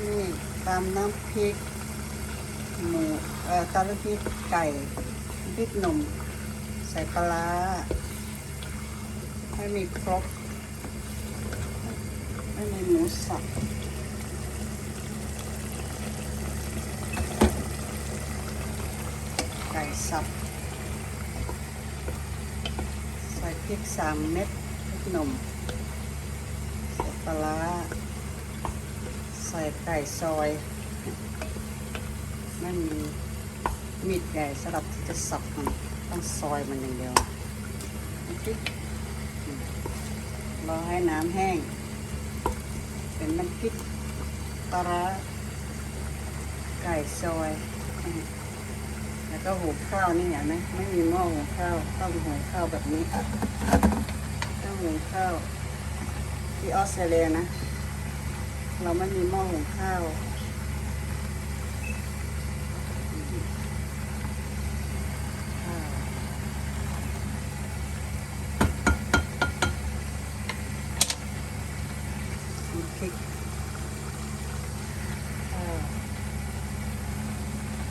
นี่ตามน้ำพริกหมูตามน้ำพริกไก่พริกหนุ่มใส่ปลาร้าให้มีครบไม่มีหมูสับไก่สับใส่พริก3 เม็ดพริกหนุ่มใส่ปลาร้าใส่ไก่ซอยไม่มีมีดใหญ่สำหรับที่จะสับมันต้องซอยมันอย่างเดียวพริกรอให้น้ำแห้งเป็นน้ำพริกปลาร้าไก่ซอยแล้วก็หุงข้าวนี่เห็นไหมไม่มีหม้อหุงข้าวต้องหุงข้าวแบบนี้ต้องหุงข้าวที่ออสเตรเลียนะเราไม่มีหม้อหุงข้าวพริก